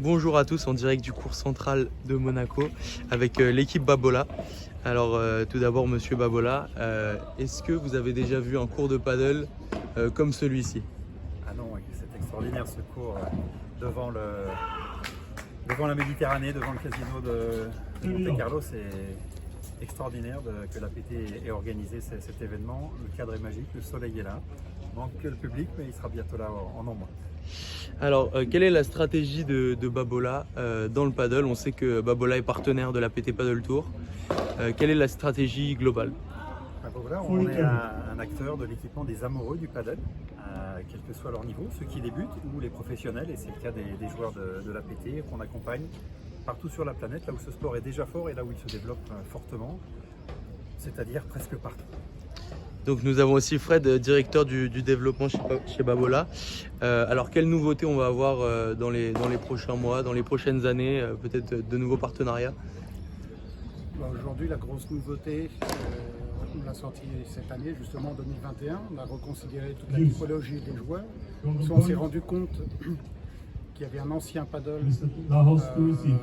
Bonjour à tous en direct du cours central de Monaco avec l'équipe Babola. Alors tout d'abord monsieur Babola, est-ce que vous avez déjà vu un cours de paddle comme celui-ci? Ah non, c'est extraordinaire ce cours devant la Méditerranée, devant le casino de Monte Carlo. C'est extraordinaire que l'APT ait organisé cet événement. Le cadre est magique, le soleil est là. Il manque que le public, mais il sera bientôt là en nombre. Alors quelle est la stratégie de Babola dans le paddle? On sait que Babola est partenaire de l'APT Paddle Tour. Quelle est la stratégie globale? Voilà, on est un acteur de l'équipement des amoureux du paddle, quel que soit leur niveau, ceux qui débutent ou les professionnels, et c'est le cas des joueurs de l'APT qu'on accompagne partout sur la planète, là où ce sport est déjà fort et là où il se développe fortement, c'est-à-dire presque partout. Donc nous avons aussi Fred, directeur du développement chez Babola. Alors quelles nouveautés on va avoir dans les prochains mois, dans les prochaines années, peut-être de nouveaux partenariats? Aujourd'hui, la grosse nouveauté, on l'a sorti cette année, justement en 2021. On a reconsidéré toute la typologie des joueurs. On s'est rendu compte qu'il y avait un ancien paddle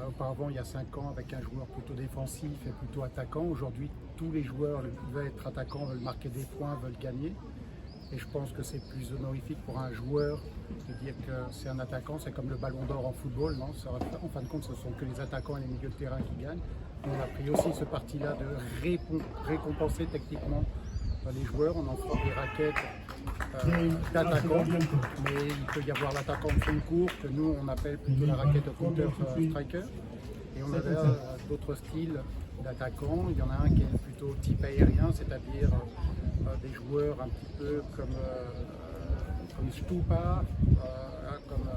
auparavant, il y a 5 ans, avec un joueur plutôt défensif et plutôt attaquant. Aujourd'hui, tous les joueurs veulent être attaquants, veulent marquer des points, veulent gagner. Et je pense que c'est plus honorifique pour un joueur de dire que c'est un attaquant, c'est comme le ballon d'or en football, non? En fin de compte, ce sont que les attaquants et les milieux de terrain qui gagnent. On a pris aussi ce parti-là de récompenser techniquement les joueurs en offrant des raquettes d'attaquants, mais il peut y avoir l'attaquant de fond court que nous on appelle plutôt la raquette counter striker. Et on avait d'autres styles d'attaquants. Il y en a un qui est plutôt type aérien, c'est-à-dire des joueurs un petit peu comme Stupa, comme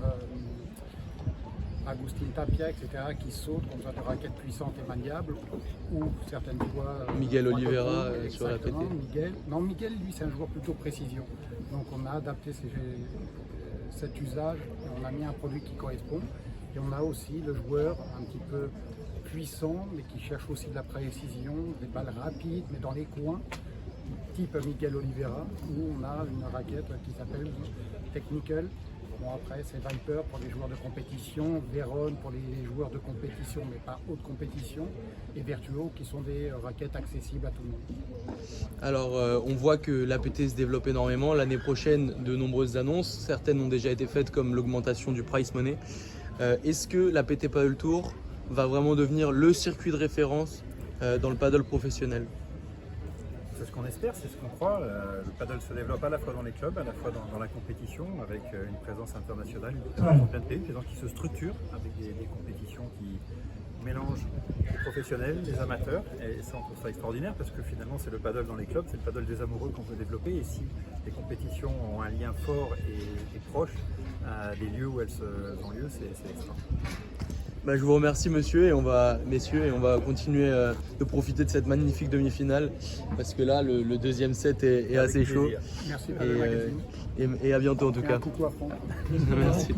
Agustin Tapia, etc., qui sautent comme ça de raquettes puissantes et maniables, ou certaines fois Miguel Oliveira sur la PT. Miguel, lui, c'est un joueur plutôt précision. Donc on a adapté cet usage et on a mis un produit qui correspond. Et on a aussi le joueur un petit peu puissant, mais qui cherche aussi de la précision, des balles rapides, mais dans les coins, type Miguel Oliveira, où on a une raquette qui s'appelle Technical. Bon, après, c'est Viper pour les joueurs de compétition, Veron pour les joueurs de compétition, mais pas haute compétition, et Virtuo qui sont des raquettes accessibles à tout le monde. Alors, on voit que l'APT se développe énormément. L'année prochaine, de nombreuses annonces. Certaines ont déjà été faites, comme l'augmentation du prize money. Est-ce que l'APT Paddle Tour va vraiment devenir le circuit de référence dans le paddle professionnel? C'est ce qu'on espère, c'est ce qu'on croit. Le paddle se développe à la fois dans les clubs, à la fois dans la compétition, avec une présence internationale, une présence dans plein de pays, une présence qui se structure avec des compétitions qui mélangent les professionnels, les amateurs. Et ça, on trouve ça extraordinaire parce que finalement, c'est le paddle dans les clubs, c'est le paddle des amoureux qu'on veut développer. Et si les compétitions ont un lien fort et proche des lieux où elles ont lieu, c'est extraordinaire. Je vous remercie messieurs et on va continuer de profiter de cette magnifique demi-finale parce que là le deuxième set est assez chaud. Merci Et à bientôt en tout cas. Un coucou à Franck. Merci.